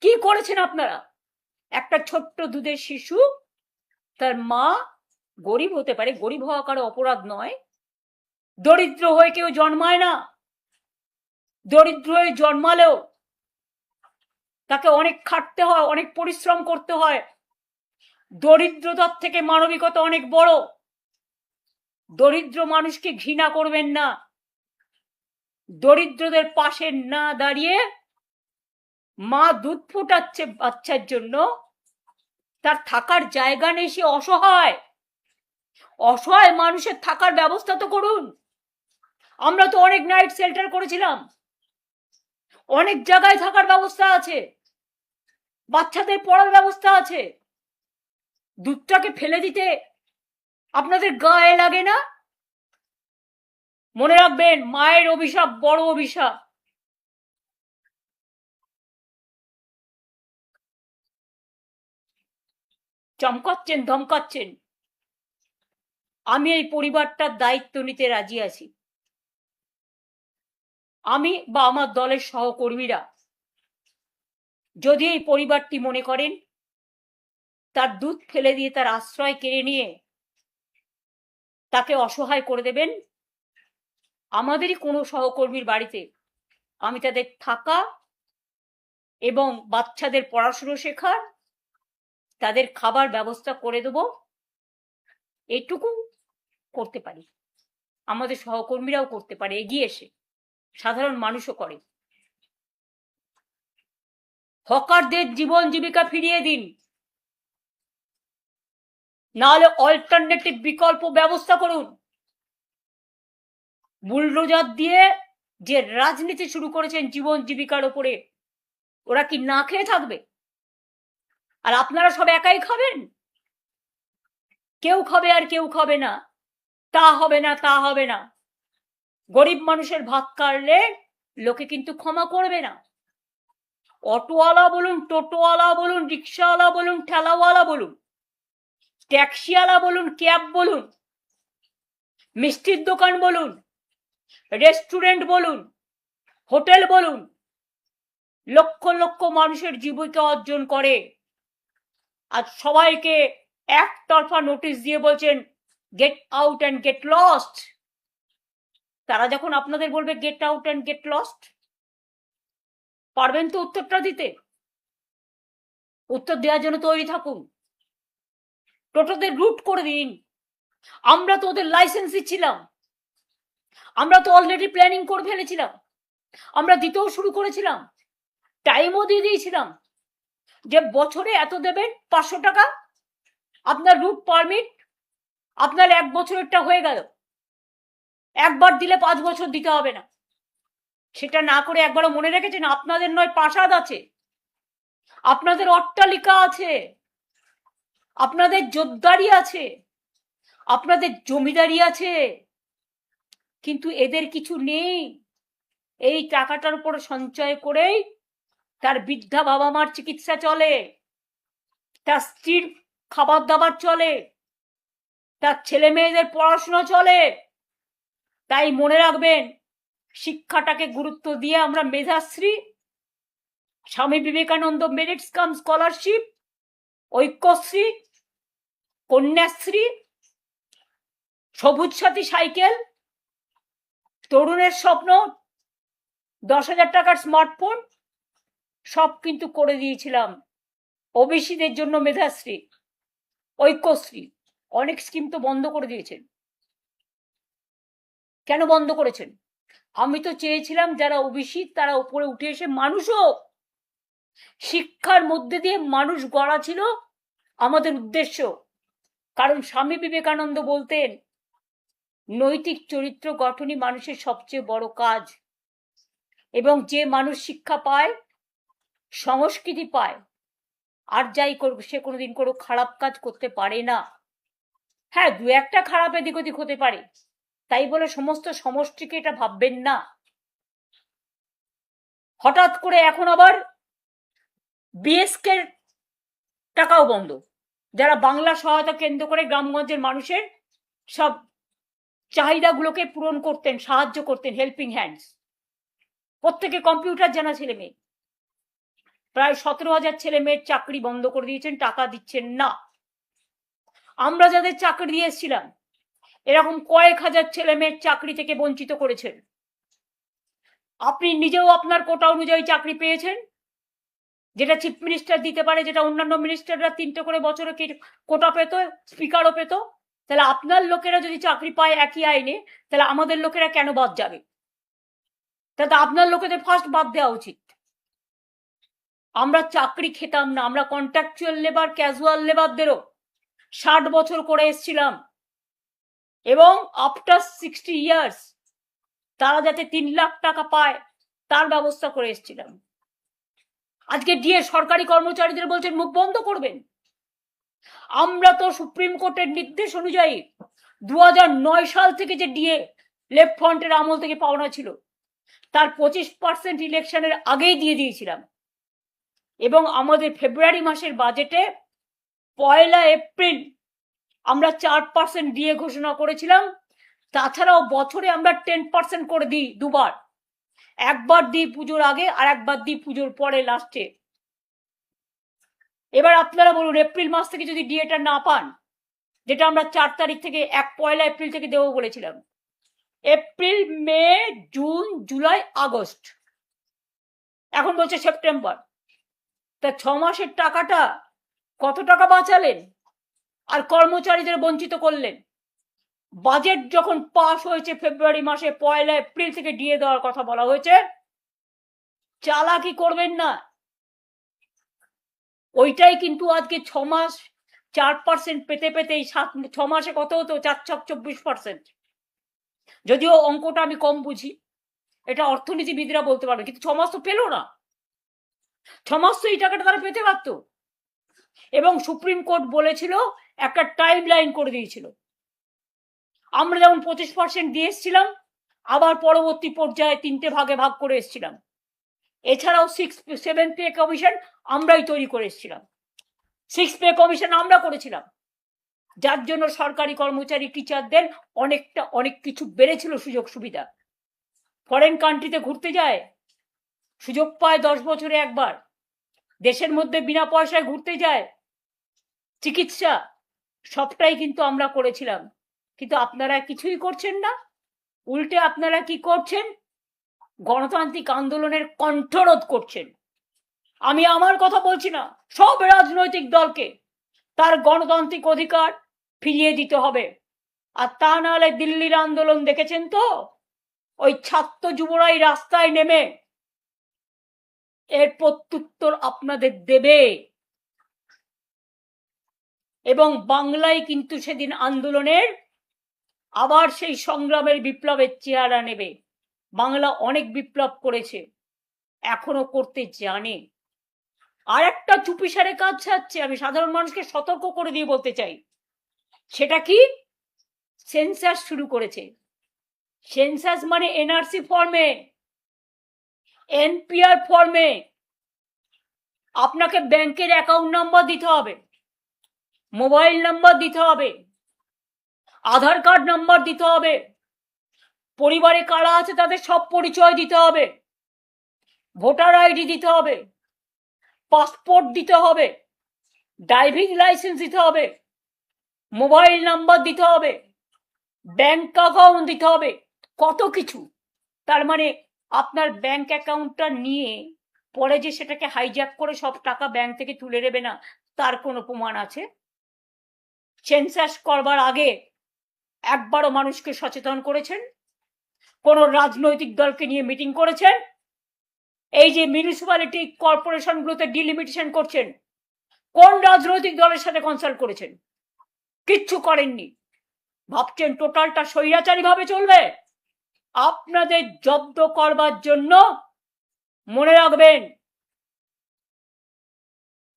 কি করেছেন আপনারা? একটা ছোট্ট দুধের শিশু, তার মা গরিব হতে পারে, গরিব হওয়া কারো অপরাধ নয়, দরিদ্র হয়ে কেউ জন্মায় না। দরিদ্র হয়ে জন্মালেও তাকে অনেক খাটতে হয়, অনেক পরিশ্রম করতে হয়। দরিদ্রতার থেকে মানবিকতা অনেক বড়। দরিদ্র মানুষকে ঘৃণা করবেন না। দরিদ্রদের পাশে না দাঁড়িয়ে মা দুধ ফোটাচ্ছে বাচ্চার জন্য, তার থাকার জায়গা নেই, সে অসহায়। অসহায় মানুষের থাকার ব্যবস্থা তো করুন। আমরা তো অনেক নাইট শেল্টার করেছিলাম, অনেক জায়গায় থাকার ব্যবস্থা আছে, বাচ্চাদের পড়ার ব্যবস্থা আছে। দুধটাকে ফেলে দিতে আপনাদের গায়ে লাগে না? মনে রাখবেন, মায়ের অভিশাপ বড় অভিশাপ। চমকাচ্ছেন, ধমকাচ্ছেন। আমি এই পরিবারটার দায়িত্ব নিতে রাজি আছি। আমি বা আমার দলের সহকর্মীরা যদি এই পরিবারটি মনে করেন তার দুধ ফেলে দিয়ে তার আশ্রয় কেড়ে নিয়ে তাকে অসহায় করে দেবেন, আমাদেরই কোনো সহকর্মীর বাড়িতে আমি তাদের থাকা এবং বাচ্চাদের পড়াশুনো শেখার, তাদের খাবার ব্যবস্থা করে দেব, এইটুকু করতে পারি। আমাদের সহকর্মীরাও করতে পারে এগিয়ে এসে, সাধারণ মানুষও করে। হকারদের জীবন জীবিকা ফিরিয়ে দিন, নাহলে অল্টারনেটিভ বিকল্প ব্যবস্থা করুন। বুলডোজার দিয়ে যে রাজনীতি শুরু করেছেন জীবন জীবিকার ওপরে, ওরা কি না খেয়ে থাকবে? আর আপনারা সব একাই খাবেন? কেউ খাবে আর কেউ খাবে না, তা হবে না, তা হবে না। গরিব মানুষের ভাত কাটলে লোকে কিন্তু ক্ষমা করবে না। অটোওয়ালা বলুন, টোটোওয়ালা বলুন, রিক্সাওয়ালা বলুন, ঠেলাওয়ালা বলুন, ট্যাক্সিওয়ালা বলুন, ক্যাব বলুন, মিষ্টির দোকান বলুন, রেস্টুরেন্ট বলুন, হোটেল বলুন, লক্ষ লক্ষ মানুষের জীবিকা অর্জন করে। আজ সবাইকে একতরফা নোটিশ দিয়ে বলছেন get out and get lost. তারা যখন আপনাদের বলবে get out and get lost, পারবেন তো উত্তরটা দিতে? উত্তর দেওয়ার জন্য তৈরি থাকুন। টোটোদের রুট করে দিন। আমরা তো ওদের লাইসেন্স দিচ্ছিলাম, আমরা তো অলরেডি প্ল্যানিং করে ফেলেছিলাম, আমরা দিতেও শুরু করেছিলাম, টাইমও দিয়ে দিয়েছিলাম যে বছরে এত দেবেন, 500 টাকা আপনার রুট পারমিট। আপনার 1 বছরেরটা হয়ে গেল, একবার দিলে 5 বছর দিতে হবে না। সেটা না করে একবারও মনে রেখেছেন আপনাদের নয় প্রাসাদ আছে, আপনাদের অট্টালিকা আছে, আপনাদের জোরদারি আছে, আপনাদের জমিদারি আছে, কিন্তু এদের কিছু নেই। এই টাকাটার উপর সঞ্চয় করেই তার বৃদ্ধা বাবা মার চিকিৎসা চলে, তার স্ত্রীর খাবার দাবার চলে, তার ছেলে মেয়েদের পড়াশোনা চলে। তাই মনে রাখবেন, শিক্ষাটাকে গুরুত্ব দিয়ে আমরা মেধাশ্রী, স্বামী বিবেকানন্দ মেরিটস কাম স্কলারশিপ, ঐক্যশ্রী, কন্যাশ্রী, সবুজ সাথী সাইকেল, তরুণের স্বপ্ন 10,000 টাকার স্মার্টফোন সব কিন্তু করে দিয়েছিলাম। ওবিসিদের জন্য মেধাশ্রী, ঐক্যশ্রী, অনেক স্কিম তো বন্ধ করে দিয়েছেন। কেন বন্ধ করেছেন? আমি তো চেয়েছিলাম যারা ওবিসি তারা উপরে উঠে এসে মানুষ হোক। শিক্ষার মধ্যে দিয়ে মানুষ গড়া ছিল আমাদের উদ্দেশ্য। কারণ স্বামী বিবেকানন্দ বলতেন নৈতিক চরিত্র গঠনই মানুষের সবচেয়ে বড় কাজ, এবং যে মানুষ শিক্ষা পায়, সংস্কৃতি পায়, আর যাই করুক সে কোনোদিন কোনো খারাপ কাজ করতে পারে না। হ্যাঁ, 2-1টা খারাপ এদিক ওদিক হতে পারে, তাই বলে সমস্ত সমষ্টিকে এটা ভাববেন না। হঠাৎ করে এখন আবার বিএসকে টাকাও বন্ধ, যারা বাংলা সহায়তা কেন্দ্র করে গ্রামগঞ্জের মানুষের সব চাহিদাগুলোকে পূরণ করতেন, সাহায্য করতেন, হেল্পিং হ্যান্ডস। প্রত্যেকে কম্পিউটার জানা ছেলে মেয়ে। প্রায় 17,000 ছেলে মেয়ের চাকরি বন্ধ করে দিয়েছেন, টাকা দিচ্ছেন না। আমরা যাদের চাকরি দিয়ে এসেছিলাম এরকম কয়েক হাজার ছেলে মেয়ের চাকরি থেকে বঞ্চিত করেছেন। আপনি নিজেও আপনার কোটা অনুযায়ী চাকরি পেয়েছেন, যেটা চিফ মিনিস্টার দিতে পারে, যেটা অন্যান্য মিনিস্টাররা 3টে করে বছরে কোটা পেত, স্পিকারও পেত। তাহলে আপনার লোকেরা যদি চাকরি পায় একই আইনে, তাহলে আমাদের লোকেরা কেন বাদ যাবে? তাহলে আপনার লোকেদের ফার্স্ট বাদ দেওয়া উচিত। আমরা চাকরি খেতাম না, আমরা কন্ট্রাকচুয়াল লেবার, ক্যাজুয়াল লেবারদেরও 60 বছর করে এসছিলাম, এবং আফটার 60 ইয়ার্স তারা যাতে 3 লাখ টাকা পায় তার ব্যবস্থা করে এসছিলাম। আজকে ডিএ সরকারি কর্মচারীদের বলছেন মুখ বন্ধ করবেন। আমরা তো সুপ্রিম কোর্টের নির্দেশ অনুযায়ী 2009 সাল থেকে যে ডিএ লেফট ফ্রন্টের আমল থেকে পাওনা ছিল তার 25% ইলেকশনের আগেই দিয়ে দিয়েছিলাম, এবং আমাদের ফেব্রুয়ারি মাসের বাজেটে 1 এপ্রিল আমরা 4% ডিএ ঘোষণা করেছিলাম। তাছাড়াও বছরে আমরা 10% করে দিই, দুবার, একবার দিই পুজোর আগে আর একবার দিই পুজোর পরে লাস্টে। এবার আপনারা বলুন, এপ্রিল মাস থেকে যদি ডিএটা না পান, যেটা আমরা 4 তারিখ থেকে 1 এপ্রিল থেকে দেবো বলেছিলাম, এপ্রিল, মে, জুন, জুলাই, আগস্ট, এখন বলছে সেপ্টেম্বর, তা 6 মাসের টাকাটা কত টাকা বাঁচালেন আর কর্মচারীদের বঞ্চিত করলেন? বাজেট যখন পাস হয়েছে ফেব্রুয়ারি মাসে 1 এপ্রিল থেকে ডিএ দেওয়ার কথা বলা হয়েছে, চালাকি করবেন না। ওইটাই কিন্তু আজকে 6 মাস 4% পেতে পেতেই 6 মাসে কত হতো? 4-24%। যদিও অঙ্কটা আমি কম বুঝি, এটা অর্থনীতিবিদরা বলতে পারবে, কিন্তু 6 মাস তো পেল না। 6 মাস তো এই টাকাটা তারা পেতে পারত, এবং সুপ্রিম কোর্ট বলেছিল, একটা টাইম লাইন করে দিয়েছিল। আমরা যেমন 25% দিয়ে এসেছিলাম, আবার পরবর্তী পর্যায়ে 3টে ভাগে ভাগ করে এসেছিলাম। এছাড়াও 7 পে কমিশন আমরাই তৈরি করে এসেছিলাম, 6 পে কমিশন আমরা করেছিলাম, যার জন্য সরকারি কর্মচারী, টিচারদের অনেক কিছু বেড়েছিল, সুযোগ সুবিধা। ফরেন কান্ট্রিতে ঘুরতে যায়, সুযোগ পায় 10 বছরে একবার, দেশের মধ্যে বিনা পয়সায় ঘুরতে যায়, চিকিৎসা, সবটাই কিন্তু আমরা করেছিলাম। কিন্তু আপনারা কিছুই করছেন না, উল্টে আপনারা কি করছেন? গণতান্ত্রিক আন্দোলনের কণ্ঠরোধ করছেন। আমি আমার কথা বলছি না, সব রাজনৈতিক দলকে তার গণতান্ত্রিক অধিকার ফিরিয়ে দিতে হবে। আর তা নাহলে দিল্লির আন্দোলন দেখেছেন তো, ওই ছাত্র যুবরাই রাস্তায় নেমে এর প্রত্যুত্তর আপনাদের দেবে। এবং বাংলায় কিন্তু সেদিন আন্দোলনের আবার সেই সংগ্রামের বিপ্লবের চেহারা নেবে। বাংলা অনেক বিপ্লব করেছে, এখনো করতে জানে। আর একটা চুপিসারে কাজ ছাড়ছে, আমি সাধারণ মানুষকে সতর্ক করে দিয়ে বলতে চাই, সেটা কি? সেন্সাস শুরু করেছে। সেন্সাস মানে এনআরসি ফর্মে, এনপিআর ফর্মে আপনাকে ব্যাংকের অ্যাকাউন্ট নাম্বার দিতে হবে, মোবাইল নাম্বার দিতে হবে, আধার কার্ড নাম্বার দিতে হবে, পরিবারে কারা আছে তাদের সব পরিচয় দিতে হবে, ভোটার আইডি দিতে হবে, পাসপোর্ট দিতে হবে, ড্রাইভিং লাইসেন্স দিতে হবে, মোবাইল নাম্বার দিতে হবে, ব্যাংক অ্যাকাউন্ট দিতে হবে, কত কিছু। তার মানে আপনার ব্যাংক অ্যাকাউন্টটা নিয়ে পরে যে সেটাকে হাইজ্যাক করে সব টাকা ব্যাংক থেকে তুলে নেবে না, তার কোনো প্রমাণ আছে? সেন্সাস করবার আগে একবারও মানুষকে সচেতন করেছেন? কোন রাজনৈতিক দলকে নিয়ে মিটিং করেছেন? এই যে মিউনিসিপ্যালিটি কর্পোরেশনগুলোতে ডিলিমিটেশন করছেন, কোন রাজনৈতিক দলের সাথে কনসাল্ট করেছেন? কিচ্ছু করেননি। ভাবছেন টোটালটা স্বৈরাচারী ভাবে চলবে? আপনাদের জব্দ করবার জন্য মনে রাখবেন,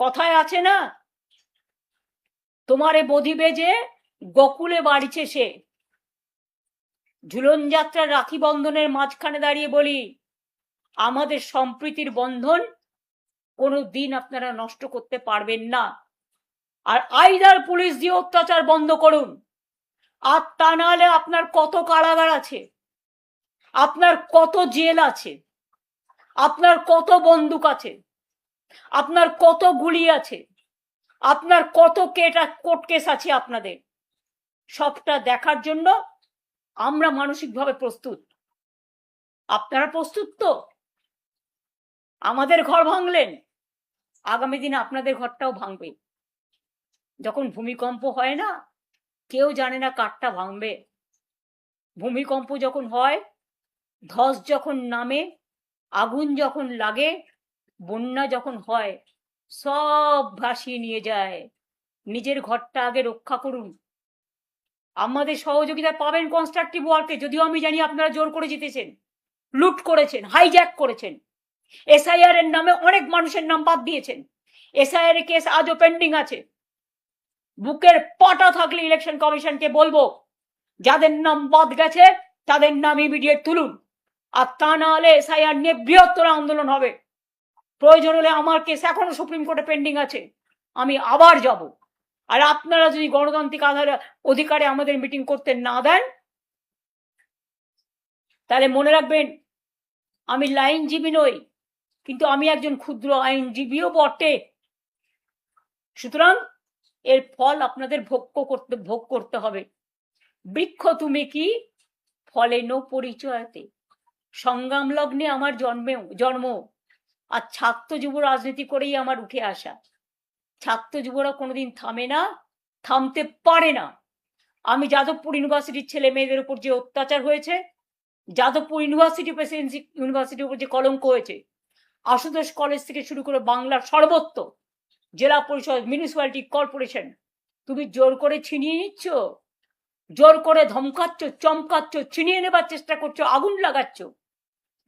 কথায় আছে না, তোমারে বধিবে যে গোকুলে বাড়িছে সে। ঝুলন যাত্রা রাখি বন্ধনের মাঝখানে দাঁড়িয়ে বলি, আমাদের সম্প্রীতির বন্ধন কোনো দিন আপনারা নষ্ট করতে পারবেন না। আর আইদার পুলিশ দিয়ে অত্যাচার বন্ধ করুন, আর তা নাহলে আপনার কত কারাগার আছে, আপনার কত জেল আছে, আপনার কত বন্দুক আছে, আপনার কত গুলি আছে, আপনার কত কোর্ট কেস আছে, আপনাদের সবটা দেখার জন্য আমরা মানসিকভাবে প্রস্তুত। আপনারা প্রস্তুত তো? আমাদের ঘর ভাঙলেন, আগামী দিনে আপনাদের ঘরটাও ভাঙবে। যখন ভূমিকম্প হয় না, কেউ জানে না কারটা ভাঙবে। ভূমিকম্প যখন হয়, ধস যখন নামে, আগুন যখন লাগে, বন্যা যখন হয়, সব ভাসিয়ে নিয়ে যায়। নিজের ঘরটা আগে রক্ষা করুন। আমাদের সহযোগিতা পাবেন কনস্ট্রাকটিভ ওয়ার্কে, যদিও আমি জানি আপনারা জোর করে জিতেছেন, লুট করেছেন, হাইজ্যাক করেছেন, এসআইআর এর নামে অনেক মানুষের নাম বাদ দিয়েছেন। এসআইআর এর কেস আজও পেন্ডিং আছে। বুকের পাটা থাকলে ইলেকশন কমিশনকে বলবো, যাদের নাম বাদ গেছে তাদের নাম ইমিডিয়েট তুলুন, আর তা না হলে এসআইআর নিয়ে বৃহত্তর আন্দোলন হবে। প্রয়োজন হলে আমার কেস এখনো সুপ্রিম কোর্টে পেন্ডিং আছে, আমি আবার যাব। আর আপনারা যদি গণতান্ত্রিক অধিকারে আমাদের মিটিং করতে না দেন, তাহলে মনে রাখবেন, আমি লাইনজীবী নই, কিন্তু আমি একজন ক্ষুদ্র আইনজীবীও বটে। সুতরাং এর ফল আপনাদের ভোগ করতে হবে। বৃক্ষ তুমি কি ফলে নো পরিচয়তে, সংগ্রাম লগ্নে আমার জন্ম, আর ছাত্র যুব রাজনীতি করেই আমার উঠে আসা। ছাত্র যুবরা কোনোদিন থামে না, থামতে পারে না। আমি যাদবপুর ইউনিভার্সিটির ছেলে মেয়েদের উপর যে অত্যাচার হয়েছে, যাদবপুর ইউনিভার্সিটি প্রেসিডেন্সি ইউনিভার্সিটির উপর যে কলঙ্ক হয়েছে, আশুতোষ কলেজ থেকে শুরু করে বাংলার সর্বত্র জেলা পরিষদ, মিউনিসিপ্যালিটি, কর্পোরেশন, তুমি জোর করে ছিনিয়ে নিচ্ছ, জোর করে ধমকাচ্ছ, চমকাচ্ছ, ছিনিয়ে নেবার চেষ্টা করছো, আগুন লাগাচ্ছ,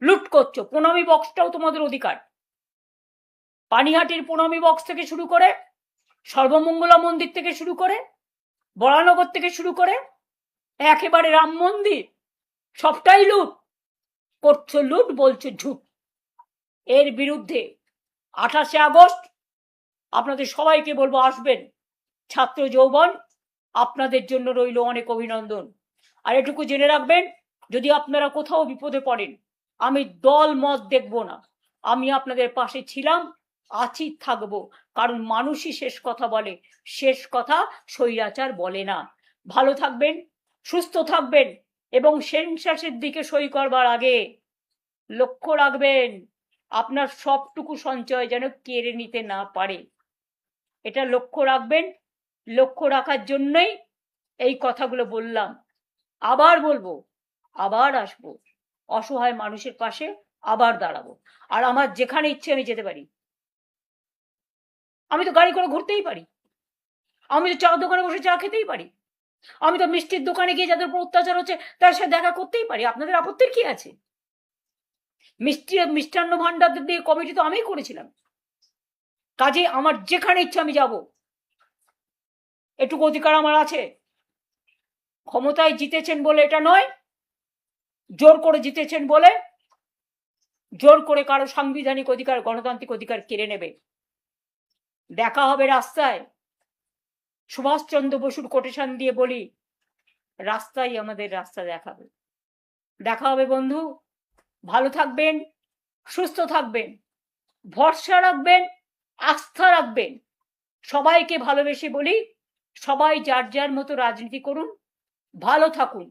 লুট করছো। প্রণামী বক্সটাও তোমাদের অধিকার। পানিহাটির প্রণামী বক্স থেকে শুরু করে, সর্বমঙ্গলা মন্দির থেকে শুরু করে, বরানগর থেকে শুরু করে একেবারে রাম মন্দির, সবটাই লুট করছো, লুট বলছো ঝুট। এর বিরুদ্ধে 28শে আগস্ট আপনাদের সবাইকে বলবো, আসবেন। ছাত্র যৌবন, আপনাদের জন্য রইল অনেক অভিনন্দন। আর এটুকু জেনে রাখবেন, যদি আপনারা কোথাও বিপদে পড়েন, আমি দল মত দেখব না, আমি আপনাদের পাশে ছিলাম, আছি, থাকবো। কারণ মানুষই শেষ কথা বলে, শেষ কথা স্বৈরাচার বলে না। ভালো থাকবেন, সুস্থ থাকবেন, এবং সেন্সাসের দিকে সই করবার আগে লক্ষ্য রাখবেন আপনার সবটুকু সঞ্চয় যেন কেড়ে নিতে না পারে। এটা লক্ষ্য রাখবেন। লক্ষ্য রাখার জন্যই এই কথাগুলো বললাম। আবার বলবো, আবার আসবো, অসহায় মানুষের পাশে আবার দাঁড়াবো। আর আমার যেখানে ইচ্ছে আমি যেতে পারি। আমি তো গাড়ি করে ঘুরতেই পারি, আমি তো চার দোকানে বসে চা খেতেই পারি, আমি তো মিষ্টির দোকানে গিয়ে যাদের উপর অত্যাচার হচ্ছে তার সাথে দেখা করতেই পারি। আপনাদের আপত্তির কি আছে? মিষ্টান্ন ভান্ডার দিয়ে কমিটি তো আমিই করেছিলাম। কাজে আমার যেখানে ইচ্ছা আমি যাব, এটুকু অধিকার আমার আছে। ক্ষমতায় জিতেছেন বলে এটা নয়, জোর করে জিতেছেন বলে জোর করে কারো সাংবিধানিক অধিকার, গণতান্ত্রিক অধিকার কেড়ে নেবে। দেখা হবে রাস্তায়। সুভাষচন্দ্র বসুর কোটেশন দিয়ে বলি, রাস্তাই আমাদের রাস্তা দেখাবে। দেখা হবে বন্ধু। ভালো থাকবেন, সুস্থ থাকবেন, ভরসা রাখবেন, আস্থা রাখবেন। সবাইকে ভালোবেসে বলি, সবাই যার যার মতো রাজনীতি করুন, ভালো থাকুন,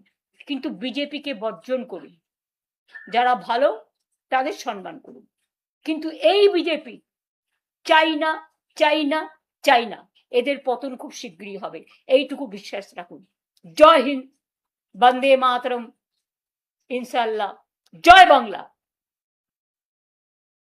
কিন্তু বিজেপিকে বর্জন করুন। যারা ভালো তাদের সম্মান করুন, কিন্তু এই বিজেপি চাই না, চাই না, চাই না। এদের পতন খুব শীঘ্রই হবে, এইটুকু বিশ্বাস রাখুন। জয় হিন্দ, বন্দে মাতরম, ইনশাআল্লাহ, জয় বাংলা।